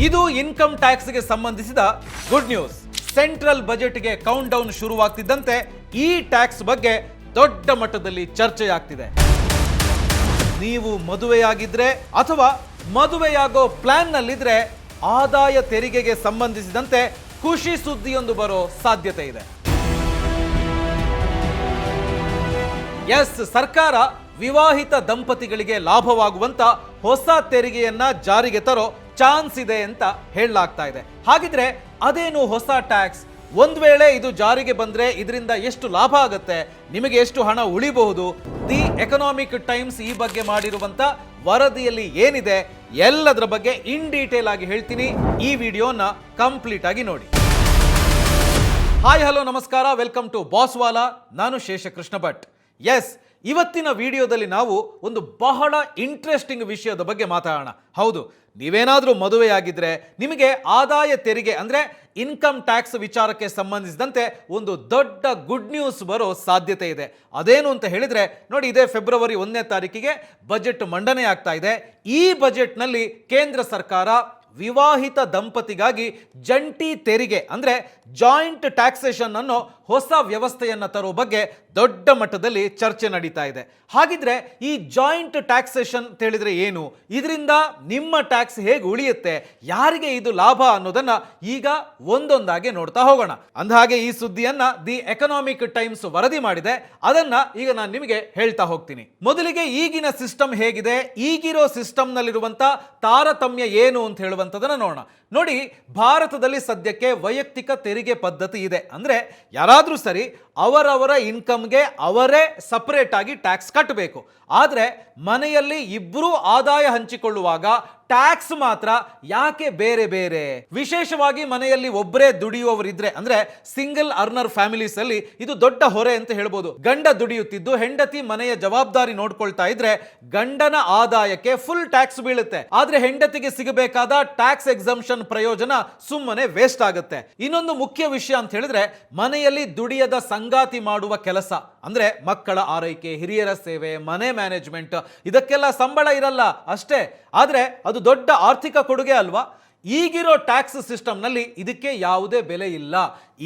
ಇದು ಇನ್ಕಮ್ ಟ್ಯಾಕ್ಸ್ಗೆ ಸಂಬಂಧಿಸಿದ good news. Central ಬಜೆಟ್ಗೆ ಕೌಂಟ್ ಡೌನ್ ಶುರುವಾಗ್ತಿದ್ದಂತೆ ಈ ಟ್ಯಾಕ್ಸ್ ಬಗ್ಗೆ ದೊಡ್ಡ ಮಟ್ಟದಲ್ಲಿ ಚರ್ಚೆಯಾಗ್ತಿದೆ. ನೀವು ಮದುವೆಯಾಗಿದ್ರೆ ಅಥವಾ ಮದುವೆಯಾಗೋ ಪ್ಲಾನ್ ನಲ್ಲಿದ್ರೆ ಆದಾಯ ತೆರಿಗೆಗೆ ಸಂಬಂಧಿಸಿದಂತೆ ಖುಷಿ ಸುದ್ದಿಯೊಂದು ಬರೋ ಸಾಧ್ಯತೆ ಇದೆ. ಎಸ್, ಸರ್ಕಾರ ವಿವಾಹಿತ ದಂಪತಿಗಳಿಗೆ ಲಾಭವಾಗುವಂತ ಹೊಸ ತೆರಿಗೆಯನ್ನ ಜಾರಿಗೆ ತರೋ ಚಾನ್ಸ್ ಇದೆ ಅಂತ ಹೇಳಲಾಗ್ತಾ ಇದೆ. ಹಾಗಿದ್ರೆ ಅದೇನು ಹೊಸ ಟ್ಯಾಕ್ಸ್? ಒಂದ್ ವೇಳೆ ಇದು ಜಾರಿಗೆ ಬಂದ್ರೆ ಇದರಿಂದ ಎಷ್ಟು ಲಾಭ ಆಗುತ್ತೆ, ನಿಮಗೆ ಎಷ್ಟು ಹಣ ಉಳಿಬಹುದು? ದಿ ಎಕನಾಮಿಕ್ ಟೈಮ್ಸ್ ಈ ಬಗ್ಗೆ ಮಾಡಿರುವಂತ ವರದಿಯಲ್ಲಿ ಏನಿದೆ ಎಲ್ಲದರ ಬಗ್ಗೆ ಇನ್ ಡೀಟೇಲ್ ಆಗಿ ಹೇಳ್ತೀನಿ. ಈ ವಿಡಿಯೋನ ಕಂಪ್ಲೀಟ್ ಆಗಿ ನೋಡಿ. ಹಾಯ್, ಹಲೋ, ನಮಸ್ಕಾರ, ವೆಲ್ಕಮ್ ಟು ಬಾಸ್ ವಾಲಾ. ನಾನು ಶೇಷಕೃಷ್ಣ ಭಟ್. ಎಸ್, ಇವತ್ತಿನ ವಿಡಿಯೋದಲ್ಲಿ ನಾವು ಒಂದು ಬಹಳ ಇಂಟ್ರೆಸ್ಟಿಂಗ್ ವಿಷಯದ ಬಗ್ಗೆ ಮಾತಾಡೋಣ. ಹೌದು, ನೀವೇನಾದರೂ ಮದುವೆಯಾಗಿದ್ರೆ ನಿಮಗೆ ಆದಾಯ ತೆರಿಗೆ ಅಂದ್ರೆ ಇನ್ಕಮ್ ಟ್ಯಾಕ್ಸ್ ವಿಚಾರಕ್ಕೆ ಸಂಬಂಧಿಸಿದಂತೆ ಒಂದು ದೊಡ್ಡ ಗುಡ್ ನ್ಯೂಸ್ ಬರೋ ಸಾಧ್ಯತೆ ಇದೆ. ಅದೇನು ಅಂತ ಹೇಳಿದ್ರೆ ನೋಡಿ, ಇದೇ ಫೆಬ್ರವರಿ 1ನೇ ತಾರೀಕಿಗೆ ಬಜೆಟ್ ಮಂಡನೆ ಆಗ್ತಾ ಇದೆ. ಈ ಬಜೆಟ್ನಲ್ಲಿ ಕೇಂದ್ರ ಸರ್ಕಾರ ವಿವಾಹಿತ ದಂಪತಿಗಾಗಿ ಜಂಟಿ ತೆರಿಗೆ ಅಂದ್ರೆ ಜಾಯಿಂಟ್ ಟ್ಯಾಕ್ಸೇಷನ್ ಅನ್ನೋ ಹೊಸ ವ್ಯವಸ್ಥೆಯನ್ನು ತರೋ ಬಗ್ಗೆ ದೊಡ್ಡ ಮಟ್ಟದಲ್ಲಿ ಚರ್ಚೆ ನಡೀತಾ ಇದೆ. ಹಾಗಿದ್ರೆ ಈ ಜಾಯಿಂಟ್ ಟ್ಯಾಕ್ಸೇಷನ್ ಅಂತ ಹೇಳಿದ್ರೆ ಏನು, ಇದರಿಂದ ನಿಮ್ಮ ಟ್ಯಾಕ್ಸ್ ಹೇಗೆ ಉಳಿಯುತ್ತೆ, ಯಾರಿಗೆ ಇದು ಲಾಭ ಅನ್ನೋದನ್ನ ಈಗ ಒಂದೊಂದಾಗಿ ನೋಡ್ತಾ ಹೋಗೋಣ. ಅಂದಹಾಗೆ ಈ ಸುದ್ದಿಯನ್ನ ದಿ ಎಕನಾಮಿಕ್ ಟೈಮ್ಸ್ ವರದಿ ಮಾಡಿದೆ. ಅದನ್ನ ಈಗ ನಾನು ನಿಮಗೆ ಹೇಳ್ತಾ ಹೋಗ್ತೀನಿ. ಮೊದಲಿಗೆ ಈಗಿನ ಸಿಸ್ಟಮ್ ಹೇಗಿದೆ, ಈಗಿರೋ ಸಿಸ್ಟಮ್ ನಲ್ಲಿರುವಂತ ತಾರತಮ್ಯ ಏನು ಅಂತ ಹೇಳುವಂತದನ್ನ ನೋಡೋಣ. ನೋಡಿ, ಭಾರತದಲ್ಲಿ ಸದ್ಯಕ್ಕೆ ವೈಯಕ್ತಿಕ ತೆರಿಗೆ ಪದ್ಧತಿ ಇದೆ. ಅಂದ್ರೆ ಯಾರಾದ್ರೂ ಸರಿ ಅವರವರ ಇನ್ಕಮ್ಗೆ ಅವರೇ ಸಪರೇಟ್ ಆಗಿ ಟ್ಯಾಕ್ಸ್ ಕಟ್ಟಬೇಕು. ಆದ್ರೆ ಮನೆಯಲ್ಲಿ ಇಬ್ಬರು ಆದಾಯ ಹಂಚಿಕೊಳ್ಳುವಾಗ ಟ್ಯಾಕ್ಸ್ ಮಾತ್ರ ಯಾಕೆ ಬೇರೆ ಬೇರೆ? ವಿಶೇಷವಾಗಿ ಮನೆಯಲ್ಲಿ ಒಬ್ಬರೇ ದುಡಿಯುವವರಿದ್ರೆ ಅಂದ್ರೆ ಸಿಂಗಲ್ ಅರ್ನರ್ ಫ್ಯಾಮಿಲೀಸ್ ಅಲ್ಲಿ ಇದು ದೊಡ್ಡ ಹೊರೆ ಅಂತ ಹೇಳ್ಬೋದು. ಗಂಡ ದುಡಿಯುತ್ತಿದ್ದು ಹೆಂಡತಿ ಮನೆಯ ಜವಾಬ್ದಾರಿ ನೋಡ್ಕೊಳ್ತಾ ಇದ್ರೆ ಗಂಡನ ಆದಾಯಕ್ಕೆ ಫುಲ್ ಟ್ಯಾಕ್ಸ್ ಬೀಳುತ್ತೆ. ಆದ್ರೆ ಹೆಂಡತಿಗೆ ಸಿಗಬೇಕಾದ ಟ್ಯಾಕ್ಸ್ ಎಕ್ಸಂಪ್ಷನ್ ಪ್ರಯೋಜನ ಸುಮ್ಮನೆ ವೇಸ್ಟ್ ಆಗುತ್ತೆ. ಇನ್ನೊಂದು ಮುಖ್ಯ ವಿಷಯ ಅಂತ ಹೇಳಿದ್ರೆ, ಮನೆಯಲ್ಲಿ ದುಡಿಯದ ಸಂಗಾತಿ ಮಾಡುವ ಕೆಲಸ ಅಂದ್ರೆ ಮಕ್ಕಳ ಆರೈಕೆ, ಹಿರಿಯರ ಸೇವೆ, ಮನೆ ಮ್ಯಾನೇಜ್ಮೆಂಟ್, ಇದಕ್ಕೆಲ್ಲ ಸಂಬಳ ಇರಲ್ಲ ಅಷ್ಟೇ, ಆದ್ರೆ ಅದು ದೊಡ್ಡ ಆರ್ಥಿಕ ಕೊಡುಗೆ ಅಲ್ವಾ? ಈಗಿರೋ ಟ್ಯಾಕ್ಸ್ ಸಿಸ್ಟಮ್ ನಲ್ಲಿ ಇದಕ್ಕೆ ಯಾವುದೇ ಬೆಲೆ ಇಲ್ಲ.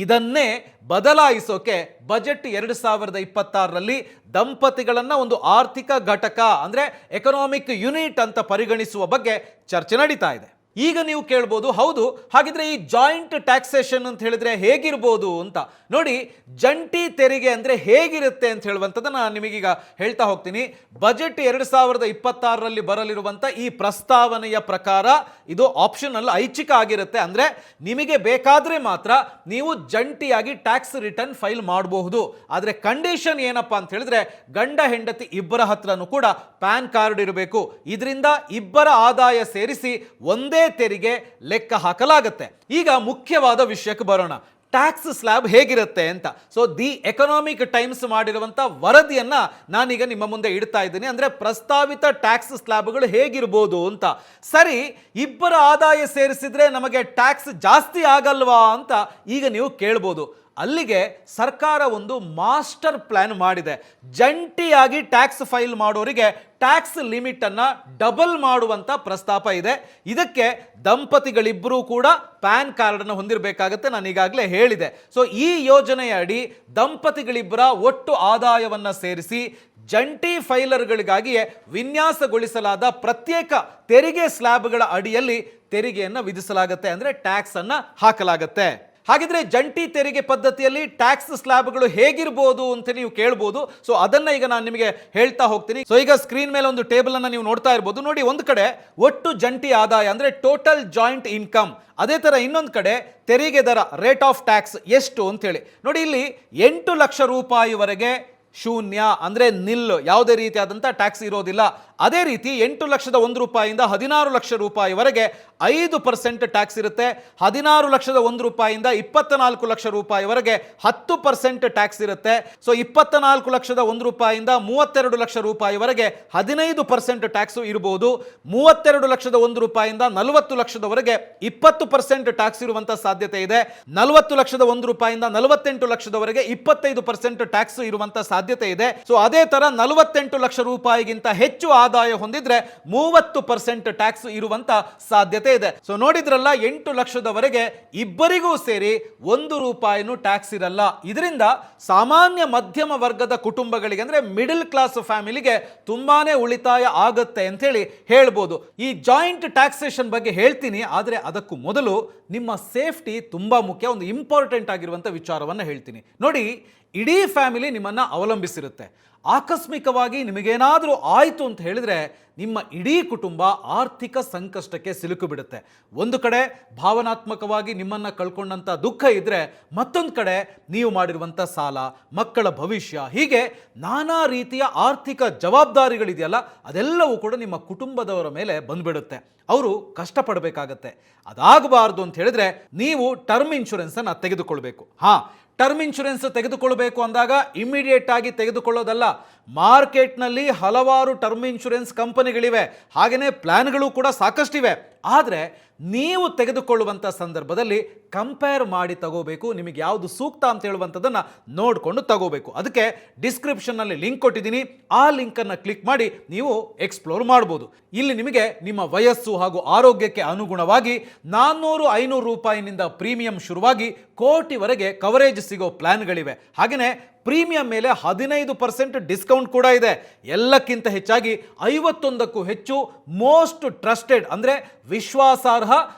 ಇದನ್ನೇ ಬದಲಾಯಿಸೋಕೆ ಬಜೆಟ್ 2026ರಲ್ಲಿ ದಂಪತಿಗಳನ್ನ ಒಂದು ಆರ್ಥಿಕ ಘಟಕ ಅಂದ್ರೆ ಎಕನಾಮಿಕ್ ಯೂನಿಟ್ ಅಂತ ಪರಿಗಣಿಸುವ ಬಗ್ಗೆ ಚರ್ಚೆ ನಡೀತಾ ಇದೆ. ಈಗ ನೀವು ಕೇಳ್ಬೋದು, ಹೌದು, ಹಾಗಿದ್ರೆ ಈ ಜಾಯಿಂಟ್ ಟ್ಯಾಕ್ಸೇಷನ್ ಅಂತ ಹೇಳಿದ್ರೆ ಹೇಗಿರ್ಬೋದು ಅಂತ. ನೋಡಿ, ಜಂಟಿ ತೆರಿಗೆ ಅಂದ್ರೆ ಹೇಗಿರುತ್ತೆ ಅಂತ ಹೇಳುವಂಥದ್ದನ್ನ ನಾನು ನಿಮಗೀಗ ಹೇಳ್ತಾ ಹೋಗ್ತೀನಿ. ಬಜೆಟ್ 2026ರಲ್ಲಿ ಬರಲಿರುವಂತ ಈ ಪ್ರಸ್ತಾವನೆಯ ಪ್ರಕಾರ ಇದು ಆಪ್ಷನಲ್, ಐಚ್ಛಿಕ ಆಗಿರುತ್ತೆ. ಅಂದ್ರೆ ನಿಮಗೆ ಬೇಕಾದ್ರೆ ಮಾತ್ರ ನೀವು ಜಂಟಿಯಾಗಿ ಟ್ಯಾಕ್ಸ್ ರಿಟರ್ನ್ ಫೈಲ್ ಮಾಡಬಹುದು. ಆದ್ರೆ ಕಂಡೀಷನ್ ಏನಪ್ಪಾ ಅಂತ ಹೇಳಿದ್ರೆ, ಗಂಡ ಹೆಂಡತಿ ಇಬ್ಬರ ಹತ್ರನೂ ಕೂಡ ಪ್ಯಾನ್ ಕಾರ್ಡ್ ಇರಬೇಕು. ಇದರಿಂದ ಇಬ್ಬರ ಆದಾಯ ಸೇರಿಸಿ ಒಂದೇ ತೆರಿಗೆ ಲೆಕ್ಕ ಹಾಕಲಾಗುತ್ತೆ. ಈಗ ಮುಖ್ಯವಾದ ವಿಷಯಕ್ಕೆ ಬರೋಣ, ಟ್ಯಾಕ್ಸ್ ಸ್ಲ್ಯಾಬ್ ಹೇಗಿರುತ್ತೆ ಅಂತ. ಸೊ ದಿ ಎಕನಾಮಿಕ್ ಟೈಮ್ಸ್ ಮಾಡಿರುವಂತ ವರದಿಯನ್ನ ನಾನೀಗ ನಿಮ್ಮ ಮುಂದೆ ಇಡ್ತಾ ಇದ್ದೀನಿ. ಅಂದ್ರೆ ಪ್ರಸ್ತಾವಿತ ಟ್ಯಾಕ್ಸ್ ಸ್ಲ್ಯಾಬ್ಗಳು ಹೇಗಿರ್ಬೋದು ಅಂತ. ಸರಿ, ಇಬ್ಬರ ಆದಾಯ ಸೇರಿಸಿದ್ರೆ ನಮಗೆ ಟ್ಯಾಕ್ಸ್ ಜಾಸ್ತಿ ಆಗಲ್ವಾ ಅಂತ ಈಗ ನೀವು ಕೇಳ್ಬೋದು. ಅಲ್ಲಿಗೆ ಸರ್ಕಾರ ಒಂದು ಮಾಸ್ಟರ್ ಪ್ಲಾನ್ ಮಾಡಿದೆ. ಜಂಟಿಯಾಗಿ ಟ್ಯಾಕ್ಸ್ ಫೈಲ್ ಮಾಡೋರಿಗೆ ಟ್ಯಾಕ್ಸ್ ಲಿಮಿಟ್ ಅನ್ನ ಡಬಲ್ ಮಾಡುವಂತ ಪ್ರಸ್ತಾಪ ಇದೆ. ಇದಕ್ಕೆ ದಂಪತಿಗಳಿಬ್ಬರೂ ಕೂಡ ಪ್ಯಾನ್ ಕಾರ್ಡ್ ಅನ್ನು ಹೊಂದಿರಬೇಕಾಗುತ್ತೆ, ನಾನು ಈಗಾಗಲೇ ಹೇಳಿದೆ. ಸೊ ಈ ಯೋಜನೆಯ ಅಡಿ ದಂಪತಿಗಳಿಬ್ಬರ ಒಟ್ಟು ಆದಾಯವನ್ನ ಸೇರಿಸಿ ಜಂಟಿ ಫೈಲರ್ಗಳಿಗಾಗಿಯೇ ವಿನ್ಯಾಸಗೊಳಿಸಲಾದ ಪ್ರತ್ಯೇಕ ತೆರಿಗೆ ಸ್ಲ್ಯಾಬ್ಗಳ ಅಡಿಯಲ್ಲಿ ತೆರಿಗೆಯನ್ನು ವಿಧಿಸಲಾಗುತ್ತೆ, ಅಂದ್ರೆ ಟ್ಯಾಕ್ಸ್ ಅನ್ನ ಹಾಕಲಾಗುತ್ತೆ. ಹಾಗಿದ್ರೆ ಜಂಟಿ ತೆರಿಗೆ ಪದ್ಧತಿಯಲ್ಲಿ ಟ್ಯಾಕ್ಸ್ ಸ್ಲ್ಯಾಬ್ಗಳು ಹೇಗಿರ್ಬೋದು ಅಂತ ನೀವು ಕೇಳ್ಬೋದು. ಸೊ ಅದನ್ನ ಈಗ ನಾನು ನಿಮಗೆ ಹೇಳ್ತಾ ಹೋಗ್ತೀನಿ. ಸೊ ಈಗ ಸ್ಕ್ರೀನ್ ಮೇಲೆ ಒಂದು ಟೇಬಲ್ ಅನ್ನ ನೀವು ನೋಡ್ತಾ ಇರ್ಬೋದು. ನೋಡಿ, ಒಂದು ಕಡೆ ಒಟ್ಟು ಜಂಟಿ ಆದಾಯ ಅಂದ್ರೆ ಟೋಟಲ್ ಜಾಯಿಂಟ್ ಇನ್ಕಮ್, ಅದೇ ತರ ಇನ್ನೊಂದು ಕಡೆ ತೆರಿಗೆ ದರ, ರೇಟ್ ಆಫ್ ಟ್ಯಾಕ್ಸ್ ಎಷ್ಟು ಅಂತ ಹೇಳಿ. ನೋಡಿ, ಇಲ್ಲಿ 8 ಲಕ್ಷ ರೂಪಾಯಿವರೆಗೆ ಶೂನ್ಯ ಅಂದ್ರೆ ನಿಲ್, ಯಾವುದೇ ರೀತಿಯಾದಂಥ ಟ್ಯಾಕ್ಸ್ ಇರೋದಿಲ್ಲ. ಅದೇ ರೀತಿ 8,01,000 ರೂಪಾಯಿಯಿಂದ 16 ಲಕ್ಷ ರೂಪಾಯಿವರೆಗೆ 5% ಟ್ಯಾಕ್ಸ್ ಇರುತ್ತೆ. 16 ಲಕ್ಷದ 1 ರೂಪಾಯಿಯಿಂದ 24 ಲಕ್ಷ ರೂಪಾಯಿವರೆಗೆ 10% ಟ್ಯಾಕ್ಸ್ ಇರುತ್ತೆ. ಸೊ 24 ಲಕ್ಷದ 1 ರೂಪಾಯಿಯಿಂದ 32 ಲಕ್ಷ ರೂಪಾಯಿವರೆಗೆ 15% ಟ್ಯಾಕ್ಸ್ ಇರಬಹುದು. 32 ಲಕ್ಷದ 1 ರೂಪಾಯಿಯಿಂದ 40 ಲಕ್ಷದವರೆಗೆ 20% ಟ್ಯಾಕ್ಸ್ ಇರುವಂತ ಸಾಧ್ಯತೆ ಇದೆ. 40 ಲಕ್ಷದ 1 ರೂಪಾಯಿಯಿಂದ 48 ಲಕ್ಷದವರೆಗೆ 25% ಟ್ಯಾಕ್ಸ್ ಇರುವಂತ ಸಾಧ್ಯತೆ ಸಾಧ್ಯತೆ ಇದೆ. ಸೊ ಅದೇ ತರ 48 ಲಕ್ಷ ರೂಪಾಯಿಗಿಂತ ಹೆಚ್ಚು ಆದಾಯ ಹೊಂದಿದ್ರೆ 30% ಟ್ಯಾಕ್ಸ್ ಇರುವಂತ ಸಾಧ್ಯತೆ ಇದೆ. ಸೊ ನೋಡಿದ್ರಲ್ಲ, 8 ಲಕ್ಷದವರೆಗೆ ಇಬ್ಬರಿಗೂ ಸೇರಿ 1 ರೂಪಾಯಿನೂ ಟ್ಯಾಕ್ಸ್ ಇರಲ್ಲ. ಇದರಿಂದ ಸಾಮಾನ್ಯ ಮಧ್ಯಮ ವರ್ಗದ ಕುಟುಂಬಗಳಿಗೆ ಅಂದ್ರೆ ಮಿಡಲ್ ಕ್ಲಾಸ್ ಫ್ಯಾಮಿಲಿಗೆ ತುಂಬಾನೇ ಉಳಿತಾಯ ಆಗುತ್ತೆ ಅಂತ ಹೇಳಿ ಹೇಳ್ಬೋದು. ಈ ಜಾಯಿಂಟ್ ಟ್ಯಾಕ್ಸೇಷನ್ ಬಗ್ಗೆ ಹೇಳ್ತೀನಿ, ಆದ್ರೆ ಅದಕ್ಕೂ ಮೊದಲು ನಿಮ್ಮ ಸೇಫ್ಟಿ ತುಂಬಾ ಮುಖ್ಯ. ಒಂದು ಇಂಪಾರ್ಟೆಂಟ್ ಆಗಿರುವಂತ ವಿಚಾರವನ್ನ ಹೇಳ್ತೀನಿ ನೋಡಿ. ಇಡೀ ಫ್ಯಾಮಿಲಿ ನಿಮ್ಮನ್ನ ಅವಲಂಬಿಸಿರುತ್ತೆ. ಆಕಸ್ಮಿಕವಾಗಿ ನಿಮಗೇನಾದರೂ ಆಯಿತು ಅಂತ ಹೇಳಿದ್ರೆ ನಿಮ್ಮ ಇಡೀ ಕುಟುಂಬ ಆರ್ಥಿಕ ಸಂಕಷ್ಟಕ್ಕೆ ಸಿಲುಕು ಬಿಡುತ್ತೆ. ಒಂದು ಕಡೆ ಭಾವನಾತ್ಮಕವಾಗಿ ನಿಮ್ಮನ್ನು ಕಳ್ಕೊಂಡಂಥ ದುಃಖ ಇದ್ದರೆ, ಮತ್ತೊಂದು ಕಡೆ ನೀವು ಮಾಡಿರುವಂಥ ಸಾಲ, ಮಕ್ಕಳ ಭವಿಷ್ಯ, ಹೀಗೆ ನಾನಾ ರೀತಿಯ ಆರ್ಥಿಕ ಜವಾಬ್ದಾರಿಗಳಿದೆಯಲ್ಲ, ಅದೆಲ್ಲವೂ ಕೂಡ ನಿಮ್ಮ ಕುಟುಂಬದವರ ಮೇಲೆ ಬಂದ್ಬಿಡುತ್ತೆ. ಅವರು ಕಷ್ಟಪಡಬೇಕಾಗತ್ತೆ. ಅದಾಗಬಾರ್ದು ಅಂತ ಹೇಳಿದ್ರೆ ನೀವು ಟರ್ಮ್ ಇನ್ಶೂರೆನ್ಸನ್ನು ತೆಗೆದುಕೊಳ್ಬೇಕು. ಟರ್ಮ್ ಇನ್ಶೂರೆನ್ಸ್ ತೆಗೆದುಕೊಳ್ಬೇಕು ಅಂದಾಗ ಇಮಿಡಿಯೇಟ್ ಆಗಿ ತೆಗೆದುಕೊಳ್ಳೋದಲ್ಲ. ಮಾರ್ಕೆಟ್ನಲ್ಲಿ ಹಲವಾರು ಟರ್ಮ್ ಇನ್ಶೂರೆನ್ಸ್ ಕಂಪನಿಗಳಿವೆ, ಹಾಗೆಯೇ ಪ್ಲಾನ್ಗಳು ಕೂಡ ಸಾಕಷ್ಟಿವೆ. ಆದರೆ ನೀವು ತೆಗೆದುಕೊಳ್ಳುವಂಥ ಸಂದರ್ಭದಲ್ಲಿ ಕಂಪೇರ್ ಮಾಡಿ ತಗೋಬೇಕು. ನಿಮಗೆ ಯಾವುದು ಸೂಕ್ತ ಅಂತ ಹೇಳುವಂಥದ್ದನ್ನು ನೋಡಿಕೊಂಡು ತಗೋಬೇಕು. ಅದಕ್ಕೆ ಡಿಸ್ಕ್ರಿಪ್ಷನ್ನಲ್ಲಿ ಲಿಂಕ್ ಕೊಟ್ಟಿದ್ದೀನಿ, ಆ ಲಿಂಕನ್ನು ಕ್ಲಿಕ್ ಮಾಡಿ ನೀವು ಎಕ್ಸ್ಪ್ಲೋರ್ ಮಾಡ್ಬೋದು. ಇಲ್ಲಿ ನಿಮಗೆ ನಿಮ್ಮ ವಯಸ್ಸು ಹಾಗೂ ಆರೋಗ್ಯಕ್ಕೆ ಅನುಗುಣವಾಗಿ 400-500 ರೂಪಾಯಿನಿಂದ ಪ್ರೀಮಿಯಂ ಶುರುವಾಗಿ ಕೋಟಿವರೆಗೆ ಕವರೇಜ್ ಸಿಗೋ ಪ್ಲಾನ್ಗಳಿವೆ. ಹಾಗೆಯೇ ಪ್ರೀಮಿಯಂ ಮೇಲೆ 15% ಡಿಸ್ಕೌಂಟ್ ಕೂಡ ಇದೆ. ಎಲ್ಲಕ್ಕಿಂತ ಹೆಚ್ಚಾಗಿ 51ಕ್ಕೂ ಹೆಚ್ಚು ಮೋಸ್ಟ್ ಟ್ರಸ್ಟೆಡ್ ಅಂದರೆ ವಿಶ್ವಾಸಾರ್ಹ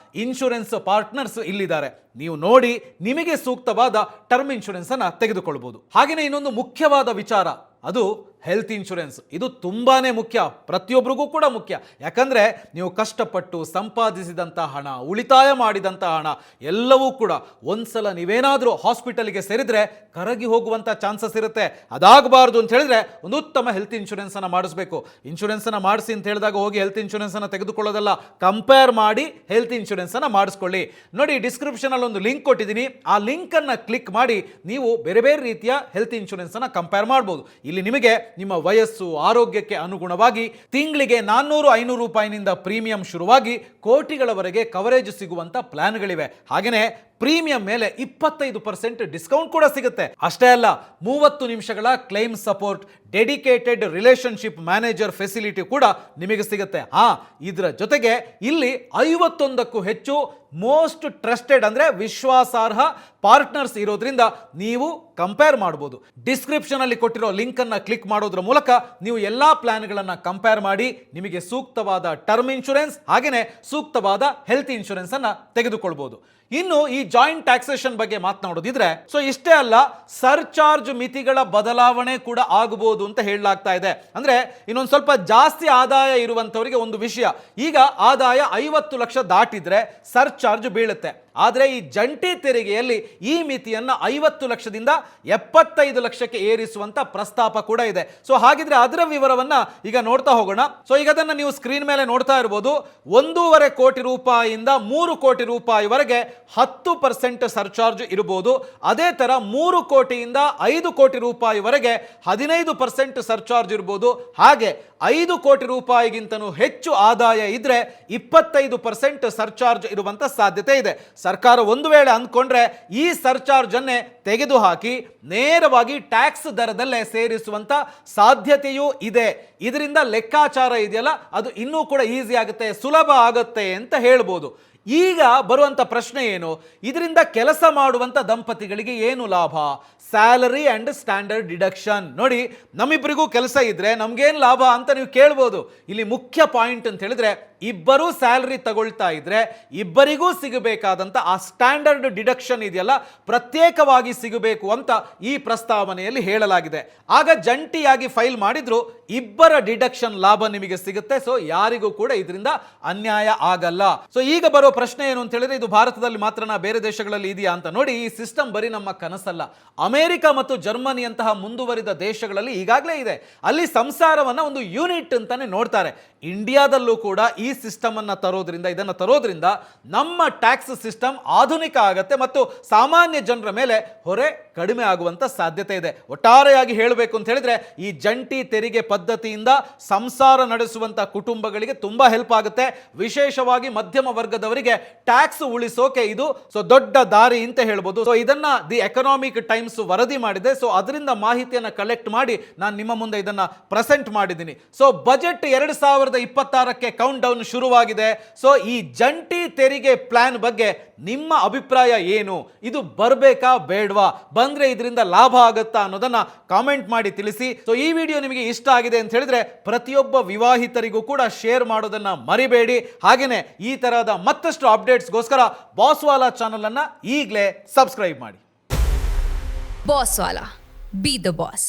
ಇನ್ಶೂರೆನ್ಸ್ ಪಾರ್ಟ್ನರ್ಸ್ ಇಲ್ಲಿದ್ದಾರೆ. ನೀವು ನೋಡಿ ನಿಮಗೆ ಸೂಕ್ತವಾದ ಟರ್ಮ್ ಇನ್ಶೂರೆನ್ಸ್ ಅನ್ನು ತೆಗೆದುಕೊಳ್ಳಬಹುದು. ಹಾಗೆಯೇ ಇನ್ನೊಂದು ಮುಖ್ಯವಾದ ವಿಚಾರ, ಅದು ಹೆಲ್ತ್ ಇನ್ಶೂರೆನ್ಸ್. ಇದು ತುಂಬಾನೇ ಮುಖ್ಯ, ಪ್ರತಿಯೊಬ್ಬರಿಗೂ ಕೂಡ ಮುಖ್ಯ. ಯಾಕಂದ್ರೆ ನೀವು ಕಷ್ಟಪಟ್ಟು ಸಂಪಾದಿಸಿದಂಥ ಹಣ, ಉಳಿತಾಯ ಮಾಡಿದಂಥ ಹಣ ಎಲ್ಲವೂ ಕೂಡ ಒಂದ್ಸಲ ನೀವೇನಾದರೂ ಹಾಸ್ಪಿಟಲ್ಗೆ ಸೇರಿದ್ರೆ ಕರಗಿ ಹೋಗುವಂಥ ಚಾನ್ಸಸ್ ಇರುತ್ತೆ. ಅದಾಗಬಾರ್ದು ಅಂತ ಹೇಳಿದ್ರೆ ಒಂದು ಉತ್ತಮ ಹೆಲ್ತ್ ಇನ್ಶೂರೆನ್ಸ್ ಅನ್ನು ಮಾಡಿಸಬೇಕು. ಇನ್ಶೂರೆನ್ಸ್ ಅನ್ನು ಮಾಡಿಸಿ ಅಂತ ಹೇಳಿದಾಗ ಹೋಗಿ ಹೆಲ್ತ್ ಇನ್ಶೂರೆನ್ಸ್ ಅನ್ನು ತೆಗೆದುಕೊಳ್ಳೋದಲ್ಲ, ಕಂಪೇರ್ ಮಾಡಿ ಹೆಲ್ತ್ ಇನ್ಶೂರೆನ್ಸ್ ಅನ್ನು ಮಾಡಿಸ್ಕೊಳ್ಳಿ. ನೋಡಿ, ಡಿಸ್ಕ್ರಿಪ್ಷನ್ ಅಲ್ಲಿ ಒಂದು ಲಿಂಕ್ ಕೊಟ್ಟಿದ್ದೀನಿ, ಆ ಲಿಂಕ್ ಅನ್ನು ಕ್ಲಿಕ್ ಮಾಡಿ ನೀವು ಬೇರೆ ಬೇರೆ ರೀತಿಯ ಹೆಲ್ತ್ ಇನ್ಶೂರೆನ್ಸ್ ಅನ್ನು ಕಂಪೇರ್ ಮಾಡಬಹುದು. ಇಲ್ಲಿ ನಿಮಗೆ ನಿಮ್ಮ ವಯಸ್ಸು, ಆರೋಗ್ಯಕ್ಕೆ ಅನುಗುಣವಾಗಿ ತಿಂಗಳಿಗೆ 400-500 ರೂಪಾಯಿನಿಂದ ಪ್ರೀಮಿಯಂ ಶುರುವಾಗಿ ಕೋಟಿಗಳವರೆಗೆ ಕವರೇಜ್ ಸಿಗುವಂತ ಪ್ಲಾನ್ಗಳಿವೆ. ಹಾಗೆಯೇ ಪ್ರೀಮಿಯಂ ಮೇಲೆ 25% ಡಿಸ್ಕೌಂಟ್ ಕೂಡ ಸಿಗುತ್ತೆ. ಅಷ್ಟೇ ಅಲ್ಲ, 30 ನಿಮಿಷಗಳ claim support, dedicated relationship manager facility ಕೂಡ ನಿಮಗೆ ಸಿಗುತ್ತೆ. ಇದರ ಜೊತೆಗೆ ಇಲ್ಲಿ 51ಕ್ಕೂ ಹೆಚ್ಚು ಮೋಸ್ಟ್ ಟ್ರಸ್ಟೆಡ್ ಅಂದ್ರೆ ವಿಶ್ವಾಸಾರ್ಹ ಪಾರ್ಟ್ನರ್ಸ್ ಇರೋದ್ರಿಂದ ನೀವು ಕಂಪೇರ್ ಮಾಡಬಹುದು. ಡಿಸ್ಕ್ರಿಪ್ಷನ್ ಅಲ್ಲಿ ಕೊಟ್ಟಿರೋ ಲಿಂಕ್ ಅನ್ನ ಕ್ಲಿಕ್ ಮಾಡೋದ್ರ ಮೂಲಕ ನೀವು ಎಲ್ಲಾ ಪ್ಲಾನ್ಗಳನ್ನ ಕಂಪೇರ್ ಮಾಡಿ ನಿಮಗೆ ಸೂಕ್ತವಾದ ಟರ್ಮ್ ಇನ್ಶೂರೆನ್ಸ್ ಹಾಗೇನೆ ಸೂಕ್ತವಾದ ಹೆಲ್ತ್ ಇನ್ಶೂರೆನ್ಸ್ ಅನ್ನ ತೆಗೆದುಕೊಳ್ಬಹುದು. ಇನ್ನು ಈ ಜಾಯಿಂಟ್ ಟ್ಯಾಕ್ಸೇಷನ್ ಬಗ್ಗೆ ಮಾತನಾಡೋದಿದ್ರೆ, ಸೊ ಇಷ್ಟೇ ಅಲ್ಲ, ಸರ್ಚಾರ್ಜ್ ಮಿತಿಗಳ ಬದಲಾವಣೆ ಕೂಡ ಆಗಬಹುದು ಅಂತ ಹೇಳಲಾಗ್ತಾ ಇದೆ. ಅಂದ್ರೆ ಇನ್ನೊಂದು ಸ್ವಲ್ಪ ಜಾಸ್ತಿ ಆದಾಯ ಇರುವಂತವರಿಗೆ ಒಂದು ವಿಷಯ, ಈಗ ಆದಾಯ 50 ಲಕ್ಷ ದಾಟಿದ್ರೆ ಸರ್ಚಾರ್ಜ್ ಬೀಳುತ್ತೆ. ಆದರೆ ಈ ಜಂಟಿ ತೆರಿಗೆಯಲ್ಲಿ ಈ ಮಿತಿಯನ್ನು 50 ಲಕ್ಷದಿಂದ 75 ಲಕ್ಷಕ್ಕೆ ಏರಿಸುವಂತ ಪ್ರಸ್ತಾಪ ಕೂಡ ಇದೆ. ಸೊ ಹಾಗಿದ್ರೆ ಅದರ ವಿವರವನ್ನ ಈಗ ನೋಡ್ತಾ ಹೋಗೋಣ. ಸೊ ಈಗ ಅದನ್ನ ನೀವು ಸ್ಕ್ರೀನ್ ಮೇಲೆ ನೋಡ್ತಾ ಇರಬಹುದು. 1.5 ಕೋಟಿ ರೂಪಾಯಿಯಿಂದ 3 ಕೋಟಿ ರೂಪಾಯಿವರೆಗೆ 10% ಸರ್ಚಾರ್ಜ್ ಇರಬಹುದು. ಅದೇ ತರ 3 ಕೋಟಿಯಿಂದ 5 ಕೋಟಿ ರೂಪಾಯಿವರೆಗೆ 15% ಸರ್ಚಾರ್ಜ್ ಇರಬಹುದು. ಹಾಗೆ 5 ಕೋಟಿ ರೂಪಾಯಿಗಿಂತನೂ ಹೆಚ್ಚು ಆದಾಯ ಇದ್ರೆ 25% ಸರ್ಚಾರ್ಜ್ ಇರುವಂತ ಸಾಧ್ಯತೆ ಇದೆ. ಸರ್ಕಾರ ಒಂದು ವೇಳೆ ಅಂದ್ಕೊಂಡ್ರೆ ಈ ಸರ್ಚಾರ್ಜ್ ಅನ್ನೇ ತೆಗೆದುಹಾಕಿ ನೇರವಾಗಿ ಟ್ಯಾಕ್ಸ್ ದರದಲ್ಲೇ ಸೇರಿಸುವಂತ ಸಾಧ್ಯತೆಯೂ ಇದೆ. ಇದರಿಂದ ಲೆಕ್ಕಾಚಾರ ಇದೆಯಲ್ಲ, ಅದು ಇನ್ನೂ ಕೂಡ ಈಸಿ ಆಗುತ್ತೆ, ಸುಲಭ ಆಗುತ್ತೆ ಅಂತ ಹೇಳ್ಬೋದು. ಈಗ ಬರುವಂತ ಪ್ರಶ್ನೆ ಏನು, ಇದರಿಂದ ಕೆಲಸ ಮಾಡುವಂತ ದಂಪತಿಗಳಿಗೆ ಏನು ಲಾಭ? Salary and standard deduction. ನೋಡಿ, ನಮ್ಮಿಬ್ಬರಿಗೂ ಕೆಲಸ ಇದ್ರೆ ನಮ್ಗೇನು ಲಾಭ ಅಂತ ನೀವು ಕೇಳ್ಬೋದು. ಇಲ್ಲಿ ಮುಖ್ಯ ಪಾಯಿಂಟ್ ಅಂತ ಹೇಳಿದ್ರೆ, ಇಬ್ಬರೂ ಸ್ಯಾಲರಿ ತಗೊಳ್ತಾ ಇದ್ರೆ ಇಬ್ಬರಿಗೂ ಸಿಗಬೇಕಾದಂತ ಆ ಸ್ಟ್ಯಾಂಡರ್ಡ್ ಡಿಡಕ್ಷನ್ ಇದೆಯಲ್ಲ, ಪ್ರತ್ಯೇಕವಾಗಿ ಸಿಗಬೇಕು ಅಂತ ಈ ಪ್ರಸ್ತಾವನೆಯಲ್ಲಿ ಹೇಳಲಾಗಿದೆ. ಆಗ ಜಂಟಿಯಾಗಿ ಫೈಲ್ ಮಾಡಿದ್ರು ಇಬ್ಬರ ಡಿಡಕ್ಷನ್ ಲಾಭ ನಿಮಗೆ ಸಿಗುತ್ತೆ. ಸೊ ಯಾರಿಗೂ ಕೂಡ ಇದರಿಂದ ಅನ್ಯಾಯ ಆಗಲ್ಲ. ಸೊ ಈಗ ಬರೋ ಪ್ರಶ್ನೆ ಏನು ಅಂತ ಹೇಳಿದ್ರೆ, ಇದು ಭಾರತದಲ್ಲಿ ಮಾತ್ರನಾ, ಬೇರೆ ದೇಶಗಳಲ್ಲಿ ಇದೆಯಾ ಅಂತ. ನೋಡಿ, ಈ ಸಿಸ್ಟಮ್ ಬರೀ ನಮ್ಮ ಕನಸಲ್ಲ. ಅಮೆರಿಕ ಮತ್ತು ಜರ್ಮನಿಯಂತಹ ಮುಂದುವರಿದ ದೇಶಗಳಲ್ಲಿ ಈಗಾಗಲೇ ಇದೆ. ಅಲ್ಲಿ ಸಂಸಾರವನ್ನ ಒಂದು ಯೂನಿಟ್ ಅಂತಾನೆ ನೋಡ್ತಾರೆ. ಇಂಡಿಯಾದಲ್ಲೂ ಕೂಡ ಈ ಈ ಸಿಸ್ಟಮ್ ಅನ್ನ ಇದನ್ನ ತರೋದ್ರಿಂದ ನಮ್ಮ ಟ್ಯಾಕ್ಸ್ ಸಿಸ್ಟಮ್ ಆಧುನಿಕ ಆಗತ್ತೆ ಮತ್ತು ಸಾಮಾನ್ಯ ಜನರ ಮೇಲೆ ಹೊರೆ ಕಡಿಮೆ ಆಗುವಂತ ಸಾಧ್ಯತೆ ಇದೆ. ಒಟ್ಟಾರೆಯಾಗಿ ಹೇಳಬೇಕು ಅಂತ ಹೇಳಿದ್ರೆ ಈ ಜಂಟಿ ತೆರಿಗೆ ಪದ್ಧತಿಯಿಂದ ಸಂಸಾರ ನಡೆಸುವಂತ ಕುಟುಂಬಗಳಿಗೆ ತುಂಬಾ ಹೆಲ್ಪ್ ಆಗುತ್ತೆ. ವಿಶೇಷವಾಗಿ ಮಧ್ಯಮ ವರ್ಗದವರಿಗೆ ಟ್ಯಾಕ್ಸ್ ಉಳಿಸೋಕೆ ಇದು ದೊಡ್ಡ ದಾರಿ ಅಂತ ಹೇಳ್ಬೋದು. ಇದನ್ನ ದಿ ಎಕನಾಮಿಕ್ ಟೈಮ್ಸ್ ವರದಿ ಮಾಡಿದೆ. ಅದರಿಂದ ಮಾಹಿತಿಯನ್ನ ಕಲೆಕ್ಟ್ ಮಾಡಿ ನಾನು ನಿಮ್ಮ ಮುಂದೆ ಇದನ್ನ ಪ್ರೆಸೆಂಟ್ ಮಾಡಿದ್ದೀನಿ. ಬಜೆಟ್ 2026ಕ್ಕೆ ಕೌಂಟ್ ಡೌನ್ ಶುರುವಾಗಿದೆ. ಈ ಜಂಟಿ ತೆರಿಗೆ ಪ್ಲಾನ್ ಬಗ್ಗೆ ನಿಮ್ಮ ಅಭಿಪ್ರಾಯ ಏನು? ಇದು ಬರಬೇಕಾ ಬೇಡವಾ? ಬಂದ್ರೆ ಇದರಿಂದ ಲಾಭ ಆಗುತ್ತಾ ಅನ್ನೋದನ್ನ ಕಾಮೆಂಟ್ ಮಾಡಿ ತಿಳಿಸಿ. ಈ ವಿಡಿಯೋ ನಿಮಗೆ ಇಷ್ಟ ಆಗಿದೆ ಅಂತ ಹೇಳಿದ್ರೆ ಪ್ರತಿಯೊಬ್ಬ ವಿವಾಹಿತರಿಗೂ ಕೂಡ ಶೇರ್ ಮಾಡೋದನ್ನ ಮರಿಬೇಡಿ. ಹಾಗೇನೆ ಈ ತರಹದ ಮತ್ತಷ್ಟು ಅಪ್ಡೇಟ್ಸ್ಗೋಸ್ಕರ ಬಾಸ್ವಾಲಾ ಚಾನಲ್ ಅನ್ನ ಈಗಲೇ ಸಬ್ಸ್ಕ್ರೈಬ್ ಮಾಡಿ. ಬಾಸ್ವಾಲಾ, ಬಿ ದ ಬಾಸ್.